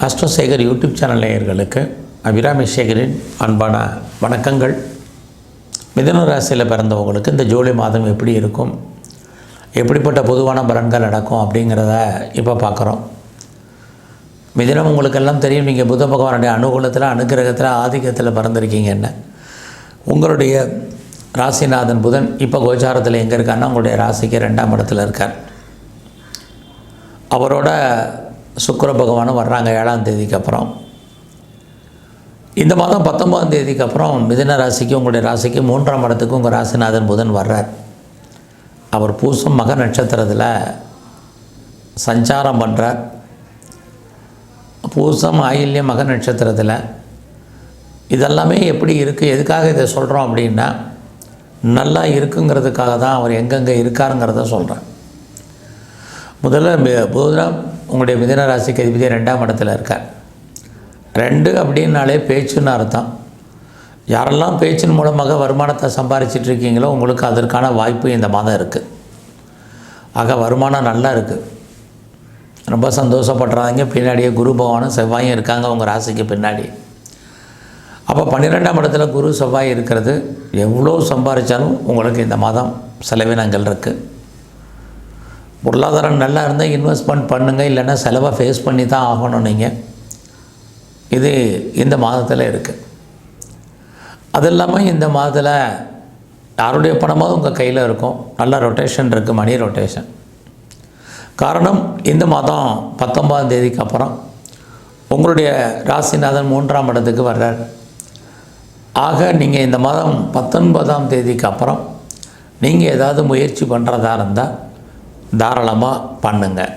அஸ்ட்ரோசேகர் YouTube channel நேயர்களுக்கு அபிராமி சேகரின் அன்பான வணக்கங்கள். மிதுன ராசியில் பிறந்தவங்களுக்கு இந்த ஜூலை மாதம் எப்படி இருக்கும், எப்படிப்பட்ட பொதுவான பலன்கள் நடக்கும் அப்படிங்கிறத இப்போ பார்க்குறோம். மிதுனம் உங்களுக்கெல்லாம் தெரியும், நீங்கள் புத பகவானுடைய அனுகூலத்தில் அனுகிரகத்தில் ஆதிக்கத்தில் பிறந்திருக்கீங்கன்னு. உங்களுடைய ராசிநாதன் புதன் இப்போ கோச்சாரத்தில் எங்கே இருக்காருன்னா உங்களுடைய ராசிக்கு 2ஆம் இடத்துல இருக்கார். அவரோட சுக்கிர பகவானும் வர்றாங்க 7ஆம் தேதிக்கு அப்புறம். இந்த மாதம் 19ஆம் தேதிக்கு அப்புறம் மிதுன ராசிக்கு உங்களுடைய ராசிக்கு 3ஆம் இடத்துக்கு உங்கள் ராசிநாதன் புதன் வர்றார். அவர் பூசம் மக நட்சத்திரத்தில் சஞ்சாரம் பண்ணுறார். பூசம் ஆயில்யம் மக நட்சத்திரத்தில். இதெல்லாமே எப்படி இருக்குது, எதுக்காக இதை சொல்கிறோம் அப்படின்னா, நல்லா இருக்குங்கிறதுக்காக தான் அவர் எங்கெங்கே இருக்காருங்கிறத சொல்கிறேன். முதல்ல புதன் உங்களுடைய மிதுன ராசிக்கு அதிபதி 2ஆம் இடத்துல இருக்கார். 2 அப்படின்னாலே பேச்சுன்னு அர்த்தம். யாரெல்லாம் பேச்சின் மூலமாக வருமானத்தை சம்பாதிச்சிட்ருக்கீங்களோ உங்களுக்கு அதற்கான வாய்ப்பு இந்த மாதம் இருக்குது. ஆக வருமானம் நல்லா இருக்குது, ரொம்ப சந்தோஷப்படுறாங்க. பின்னாடியே குரு பகவானும் செவ்வாயும் இருக்காங்க உங்கள் ராசிக்கு பின்னாடி. அப்போ 12ஆம் இடத்துல குரு செவ்வாய் இருக்கிறது, எவ்வளோ சம்பாதிச்சாலும் உங்களுக்கு இந்த மாதம் செலவினங்கள் இருக்குது. பொருளாதாரம் நல்லா இருந்தால் இன்வெஸ்ட்மெண்ட் பண்ணுங்கள், இல்லைன்னா செலவை ஃபேஸ் பண்ணி தான் ஆகணும் நீங்கள். இது இந்த மாதத்தில் இருக்குது. அது இல்லாமல் இந்த மாதத்தில் யாருடைய பணமாவது உங்கள் கையில் இருக்கும். நல்ல ரொட்டேஷன் இருக்குது, மணி ரொட்டேஷன். காரணம், இந்த மாதம் 19ஆம் தேதிக்கு அப்புறம் உங்களுடைய ராசிநாதன் 3ஆம் இடத்துக்கு வர்றார். ஆக நீங்கள் இந்த மாதம் 19ஆம் தேதிக்கு அப்புறம் நீங்கள் ஏதாவது முயற்சி பண்ணுறதா இருந்தால் தாராளமாக பண்ணுங்கள்.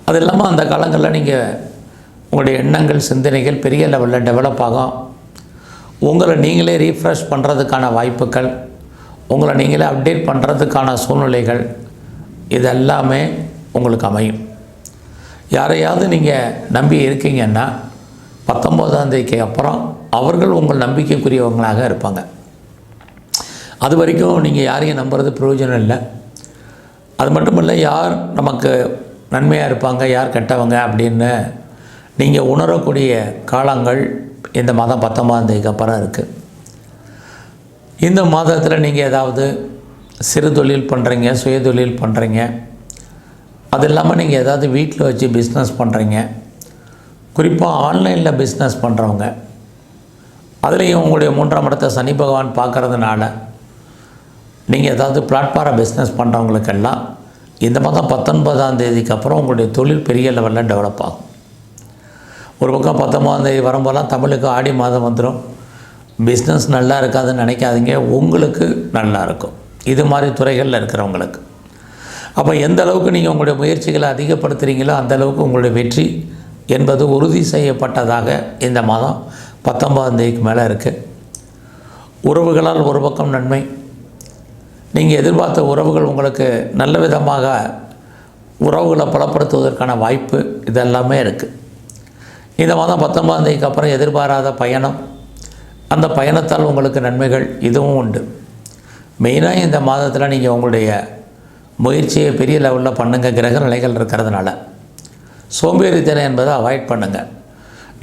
அது இல்லாமல் அந்த காலங்களில் நீங்கள் உங்களுடைய எண்ணங்கள் சிந்தனைகள் பெரிய லெவலில் டெவலப் ஆகும். உங்களை நீங்களே ரீஃப்ரெஷ் பண்ணுறதுக்கான வாய்ப்புகள், உங்களை நீங்களே அப்டேட் பண்ணுறதுக்கான சூழ்நிலைகள், இதெல்லாமே உங்களுக்கு அமையும். யாரையாவது நீங்கள் நம்பி இருக்கீங்கன்னா 19ஆம் தேதிக்கு அப்புறம் அவர்கள் உங்கள் நம்பிக்கைக்குரியவங்களாக இருப்பாங்க. அது வரைக்கும் நீங்கள் யாரையும் நம்புறது பிரயோஜனம் இல்லை. அது மட்டும் இல்லை, யார் நமக்கு நன்மையாக இருப்பாங்க, யார் கெட்டவங்க அப்படின்னு நீங்கள் உணரக்கூடிய காலங்கள் இந்த மாதம் 19ஆம் தேதிக்கு அப்புறம் இருக்குது. இந்த மாதத்தில் நீங்கள் ஏதாவது சிறு தொழில் பண்ணுறீங்க, சுய தொழில் பண்ணுறீங்க, அது இல்லாமல் நீங்கள் ஏதாவது வீட்டில் வச்சு பிஸ்னஸ் பண்ணுறீங்க, குறிப்பாக ஆன்லைனில் பிஸ்னஸ் பண்ணுறவங்க, அதுலேயும் உங்களுடைய 3ஆம் இடத்தை சனி பகவான் பார்க்குறதுனால நீங்கள் ஏதாவது பிளாட்ஃபார்ம் பிஸ்னஸ் பண்ணுறவங்களுக்கெல்லாம் இந்த மாதம் 19ஆம் தேதிக்கு அப்புறம் உங்களுடைய தொழில் பெரிய லெவலில் டெவலப் ஆகும். ஒரு பக்கம் 19ஆம் தேதி வரும்போதெல்லாம் தமிழுக்கு ஆடி மாதம் வந்துடும். பிஸ்னஸ் நல்லா இருக்காதுன்னு நினைக்காதீங்க, உங்களுக்கு நல்லா இருக்கும். இது மாதிரி துறைகளில் இருக்கிறவங்களுக்கு. அப்போ எந்த அளவுக்கு நீங்கள் உங்களுடைய முயற்சிகளை அதிகப்படுத்துகிறீங்களோ அந்த அளவுக்கு உங்களுடைய வெற்றி என்பது உறுதி செய்யப்பட்டதாக இந்த மாதம் 19ஆம் தேதிக்கு மேலே இருக்குது. உறவுகளால் ஒரு பக்கம் நன்மை, நீங்கள் எதிர்பார்த்த உறவுகள் உங்களுக்கு நல்ல விதமாக உறவுகளை பலப்படுத்துவதற்கான வாய்ப்பு இதெல்லாமே இருக்குது. இந்த மாதம் 19ஆம் தேதிக்கு அப்புறம் எதிர்பாராத பயணம், அந்த பயணத்தால் உங்களுக்கு நன்மைகள் இதுவும் உண்டு. மெயினாக இந்த மாதத்தில் நீங்கள் உங்களுடைய முயற்சியை பெரிய லெவலில் பண்ணுங்கள். கிரக நிலைகள் இருக்கிறதுனால சோம்பேறித்தனம் என்பதை அவாய்ட் பண்ணுங்கள்.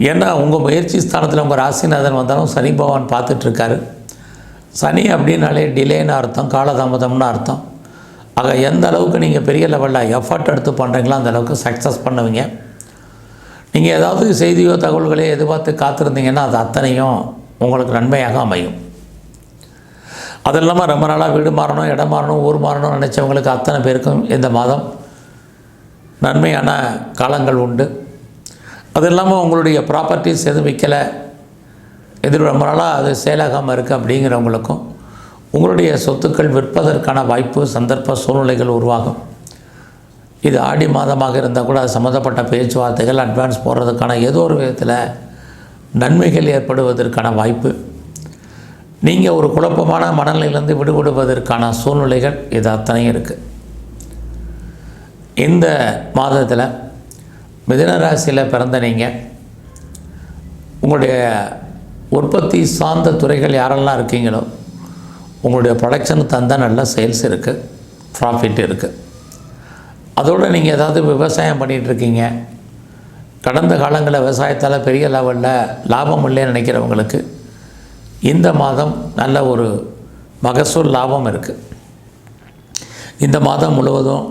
ஏன்னா உங்கள் முயற்சி ஸ்தானத்தில் உங்கள் ராசிநாதன் வந்தாலும் சனி பகவான் பார்த்துட்ருக்காரு. சனி அப்படின்னாலே டிலேன்னு அர்த்தம், காலதாமதம்னு அர்த்தம். ஆக எந்த அளவுக்கு நீங்கள் பெரிய லெவலில் எஃபர்ட் எடுத்து பண்ணுறீங்களோ அந்த அளவுக்கு சக்ஸஸ் பண்ணுவீங்க. நீங்கள் ஏதாவது செய்தியோ தகவல்களோ எதிர்பார்த்து காத்திருந்தீங்கன்னா அது அத்தனையும் உங்களுக்கு நன்மையாக அமையும். அது இல்லாமல் ரொம்ப நாளாக வீடு மாறணும், இடம் மாறணும், ஊர் மாறணும்னு நினச்சவங்களுக்கு அத்தனை பேருக்கும் இந்த மாதம் நன்மையான காலங்கள் உண்டு. அது இல்லாமல் உங்களுடைய ப்ராப்பர்ட்டிஸ் எதுவும் விற்கலை, ரொம்ப நாளாக அது சேலாகாமல் இருக்குது அப்படிங்கிறவங்களுக்கும் உங்களுடைய சொத்துக்கள் விற்பதற்கான வாய்ப்பு, சந்தர்ப்ப சூழ்நிலைகள் உருவாகும். இது ஆடி மாதமாக இருந்தால் கூட அது சம்மந்தப்பட்ட பேச்சுவார்த்தைகள் அட்வான்ஸ் போடுறதுக்கான ஏதோ ஒரு விதத்தில் நன்மைகள் ஏற்படுவதற்கான வாய்ப்பு, நீங்கள் ஒரு குழப்பமான மனநிலையிலிருந்து விடுபடுவதற்கான சூழ்நிலைகள் இது அத்தனையும் இருக்குது. இந்த மாதத்தில் மிதுன ராசியில் பிறந்த நீங்கள் உங்களுடைய உற்பத்தி சார்ந்த துறைகள் யாரெல்லாம் இருக்கீங்களோ உங்களுடைய ப்ரொடக்ஷனுக்கு தந்தால் நல்ல சேல்ஸ் இருக்குது, ப்ராஃபிட் இருக்குது. அதோடு நீங்கள் ஏதாவது விவசாயம் பண்ணிகிட்ருக்கீங்க, கடந்த காலங்களில் விவசாயத்தால் பெரிய லெவலில் லாபம் இல்லைன்னு நினைக்கிறவங்களுக்கு இந்த மாதம் நல்ல ஒரு மகசூல் லாபம் இருக்குது. இந்த மாதம் முழுவதும்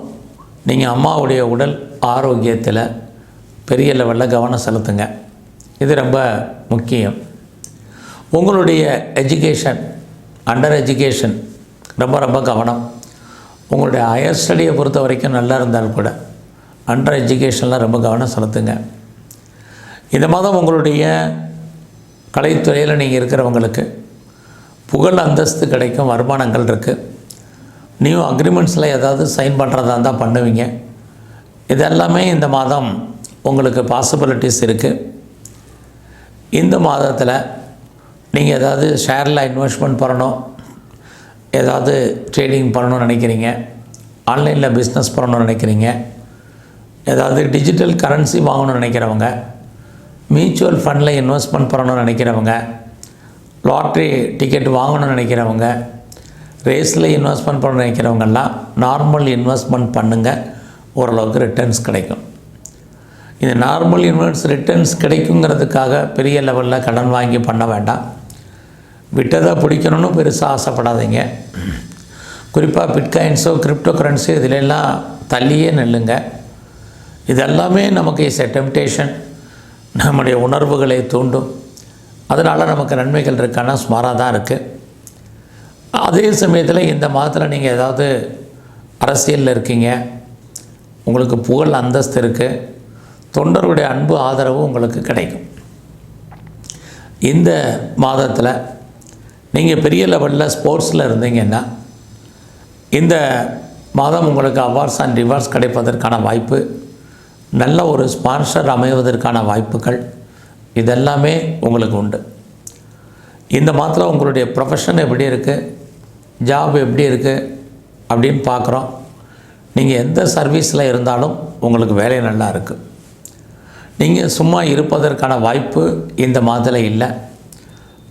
நீங்கள் அம்மாவுடைய உடல் ஆரோக்கியத்தில் பெரிய லெவலில் கவனம் செலுத்துங்க. இது ரொம்ப முக்கியம். உங்களுடைய எஜுகேஷன், அண்டர் எஜுகேஷன் ரொம்ப ரொம்ப கவனம். உங்களுடைய ஹையர் ஸ்டடியை பொறுத்த வரைக்கும் நல்லா இருந்தால் கூட அண்டர் எஜுகேஷனில் ரொம்ப கவனம் செலுத்துங்க. இந்த மாதம் உங்களுடைய கலைத்துறையில் நீங்கள் இருக்கிறவங்களுக்கு புகழ் அந்தஸ்து கிடைக்கும், வருமானங்கள் இருக்குது. நியூ அக்ரிமெண்ட்ஸில் ஏதாவது சைன் பண்ணுறதா இருந்தால் பண்ணுவீங்க. இதெல்லாமே இந்த மாதம் உங்களுக்கு பாசிபிலிட்டிஸ் இருக்குது. இந்த மாதத்தில் நீங்கள் ஏதாவது ஷேரில் இன்வெஸ்ட்மெண்ட் பண்ணணும், ஏதாவது ட்ரேடிங் பண்ணணும்னு நினைக்கிறீங்க, ஆன்லைனில் பிஸ்னஸ் பண்ணணும்னு நினைக்கிறீங்க, ஏதாவது டிஜிட்டல் கரன்சி வாங்கணும்னு நினைக்கிறவங்க, மியூச்சுவல் ஃபண்டில் இன்வெஸ்ட்மெண்ட் பண்ணணும்னு நினைக்கிறவங்க, லாட்ரி டிக்கெட் வாங்கணும்னு நினைக்கிறவங்க, ரேஸில் இன்வெஸ்ட்மெண்ட் பண்ண நினைக்கிறவங்கெல்லாம் நார்மல் இன்வெஸ்ட்மெண்ட் பண்ணுங்கள். ஓரளவுக்கு ரிட்டர்ன்ஸ் கிடைக்கும். இந்த நார்மல் ரிட்டர்ன்ஸ் கிடைக்குங்கிறதுக்காக பெரிய லெவலில் கடன் வாங்கி பண்ண வேண்டாம். விட்டதை பிடிக்கணும்னு பெருசாக ஆசைப்படாதீங்க. குறிப்பாக பிட்காயின்ஸோ கிரிப்டோ கரன்ஸோ இதிலெல்லாம் தள்ளியே நில்லுங்க. இதெல்லாமே நமக்கு இஸ் எ டெம்டேஷன், நம்முடைய உணர்வுகளை தூண்டும். அதனால் நமக்கு நன்மைகள் இருக்கான சுமாராக தான் இருக்குது. அதே சமயத்தில் இந்த மாதத்தில் நீங்கள் ஏதாவது அரசியலில் இருக்கீங்க, உங்களுக்கு புகழ் அந்தஸ்து இருக்குது, தொண்டருடைய அன்பு ஆதரவு உங்களுக்கு கிடைக்கும். இந்த மாதத்தில் நீங்கள் பெரிய லெவலில் ஸ்போர்ட்ஸில் இருந்தீங்கன்னா இந்த மாதம் உங்களுக்கு அவார்ட்ஸ் அண்ட் ரிவார்ட்ஸ் கிடைப்பதற்கான வாய்ப்பு, நல்ல ஒரு ஸ்பான்சர் அமைவதற்கான வாய்ப்புகள் இதெல்லாமே உங்களுக்கு உண்டு. இந்த மாதத்தில் உங்களுடைய ப்ரொஃபஷன் எப்படி இருக்குது, ஜாப் எப்படி இருக்குது அப்படின்னு பார்க்குறோம். நீங்கள் எந்த சர்வீஸில் இருந்தாலும் உங்களுக்கு வேலை நல்லா இருக்குது. நீங்கள் சும்மா இருப்பதற்கான வாய்ப்பு இந்த மாதத்தில் இல்லை.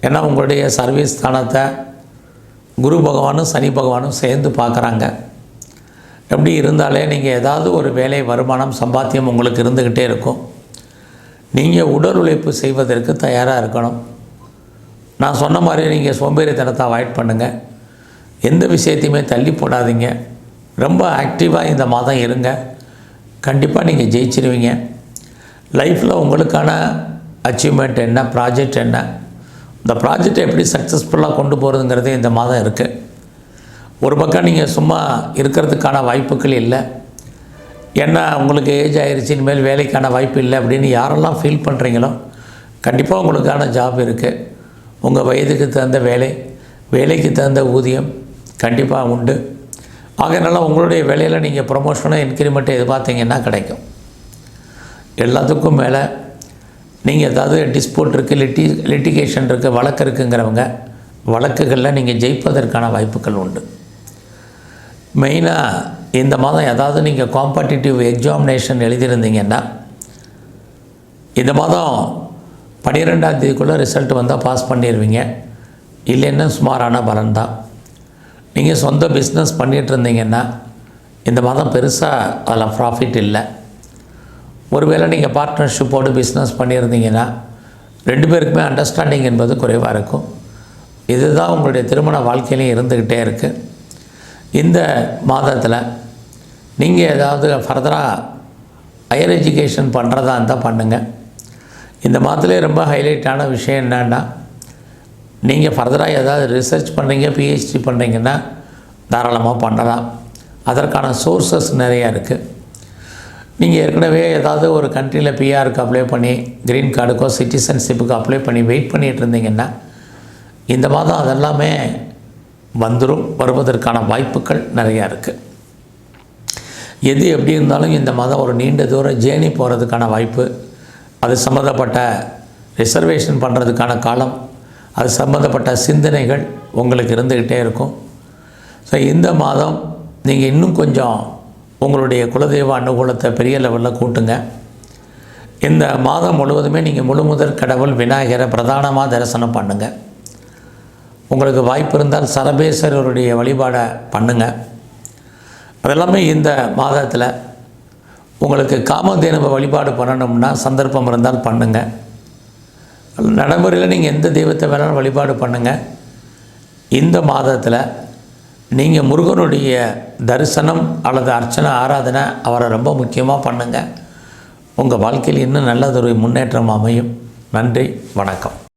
ஏன்னா உங்களுடைய சர்வீஸ் ஸ்தானத்தை குரு பகவானும் சனி பகவானும் சேர்ந்து பார்க்குறாங்க. எப்படி இருந்தாலே நீங்கள் ஏதாவது ஒரு வேலை, வருமானம், சம்பாத்தியம் உங்களுக்கு இருந்துக்கிட்டே இருக்கும். நீங்கள் உடல் உழைப்பு செய்வதற்கு தயாராக இருக்கணும். நான் சொன்ன மாதிரி நீங்கள் சோம்பேறித்தனத்தை அவாய்ட் பண்ணுங்கள். எந்த விஷயத்தையுமே தள்ளி போடாதீங்க. ரொம்ப ஆக்டிவாக இந்த மாதம் இருங்க. கண்டிப்பாக நீங்கள் ஜெயிச்சிருவீங்க. லைஃப்பில் உங்களுக்கான அச்சீவ்மெண்ட் என்ன, ப்ராஜெக்ட் என்ன, இந்த ப்ராஜெக்டை எப்படி சக்ஸஸ்ஃபுல்லாக கொண்டு போகிறதுங்கிறது இந்த மாதம் இருக்குது. ஒரு பக்கம் நீங்கள் சும்மா இருக்கிறதுக்கான வாய்ப்புகள் இல்லை. ஏன்னா உங்களுக்கு ஏஜ் ஆயிடுச்சு, இனிமேல் வேலைக்கான வாய்ப்பு இல்லை அப்படின்னு யாரெல்லாம் ஃபீல் பண்ணுறீங்களோ கண்டிப்பாக உங்களுக்கான ஜாப் இருக்குது. உங்கள் வயதுக்கு தகுந்த வேலை, வேலைக்கு தகுந்த ஊதியம் கண்டிப்பாக உண்டு. ஆகையினால உங்களுடைய வேலையில் நீங்கள் ப்ரொமோஷனோ இன்க்ரிமெண்ட்டோ எதிர்பார்த்தீங்கன்னா கிடைக்கும். எல்லாத்துக்கும் மேலே நீங்கள் ஏதாவது டிஸ்பியூட் இருக்குது, லிட்டிகேஷன் இருக்குது, வழக்கு இருக்குங்கிறவங்க வழக்குகளில் நீங்கள் ஜெயிப்பதற்கான வாய்ப்புகள் உண்டு. மெயினாக இந்த மாதம் ஏதாவது நீங்கள் காம்படிட்டிவ் எக்ஸாமினேஷன் எழுதியிருந்தீங்கன்னா இந்த மாதம் 12ஆம் தேதிக்குள்ளே ரிசல்ட் வந்தால் பாஸ் பண்ணிடுவீங்க. இல்லைன்னா சுமாரான பலன் தான். நீங்கள் சொந்த பிஸ்னஸ் பண்ணிகிட்டு இருந்தீங்கன்னா இந்த மாதம் பெருசாக அதில் ப்ராஃபிட் இல்லை. ஒருவேளை நீங்கள் பார்ட்னர்ஷிப்போடு பிஸ்னஸ் பண்ணியிருந்தீங்கன்னா 2 பேருக்குமே அண்டர்ஸ்டாண்டிங் என்பது குறைவாக இருக்கும். இதுதான் உங்களுடைய திருமண வாழ்க்கையிலையும் இருந்துக்கிட்டே இருக்குது. இந்த மாதத்தில் நீங்கள் ஏதாவது ஃபர்தராக ஹையர் எஜுகேஷன் பண்ணுறதா இருந்தால் பண்ணுங்கள். இந்த மாதத்துலேயே ரொம்ப ஹைலைட்டான விஷயம் என்னென்னா, நீங்கள் ஃபர்தராக ஏதாவது ரிசர்ச் பண்ணுறீங்க, பிஹெச்டி பண்ணுறீங்கன்னா தாராளமாக பண்ணலாம். அதற்கான சோர்ஸஸ் நிறையா இருக்குது. நீங்கள் ஏற்கனவே ஏதாவது ஒரு கண்ட்ரியில் பிஆருக்கு அப்ளை பண்ணி க்ரீன் கார்டுக்கோ சிட்டிசன்ஷிப்புக்கு அப்ளை பண்ணி வெயிட் பண்ணிகிட்டு இருந்தீங்கன்னா இந்த மாதம் அதெல்லாமே வருவதற்கான வாய்ப்புகள் நிறையா இருக்குது. எது எப்படி இருந்தாலும் இந்த மாதம் ஒரு நீண்ட தூரம் ஜேர்னி போகிறதுக்கான வாய்ப்பு, அது சம்மந்தப்பட்ட ரிசர்வேஷன் பண்ணுறதுக்கான காலம், அது சம்மந்தப்பட்ட சிந்தனைகள் உங்களுக்கு இருந்துக்கிட்டே இருக்கும். ஸோ இந்த மாதம் நீங்கள் இன்னும் கொஞ்சம் உங்களுடைய குலதெய்வ அனுகூலத்தை பெரிய லெவலில் கூட்டுங்க. இந்த மாதம் முழுவதுமே நீங்கள் முழுமுதற் கடவுள் விநாயகரை பிரதானமாக தரிசனம் பண்ணுங்கள். உங்களுக்கு வாய்ப்பு இருந்தால் சரபேஸ்வரருடைய வழிபாடை பண்ணுங்கள். அதெல்லாமே இந்த மாதத்தில் உங்களுக்கு காமதேனுவை வழிபாடு பண்ணணும்னா சந்தர்ப்பம் இருந்தால் பண்ணுங்கள். நடைமுறையில் நீங்கள் எந்த தெய்வத்தை வேணாலும் வழிபாடு பண்ணுங்கள். இந்த மாதத்தில் நீங்கள் முருகனுடைய தரிசனம் அல்லது அர்ச்சனை ஆராதனை அவரை ரொம்ப முக்கியமாக பண்ணுங்கள். உங்கள் வாழ்க்கையில் இன்னும் நல்லதொரு முன்னேற்றம் அமையும். நன்றி, வணக்கம்.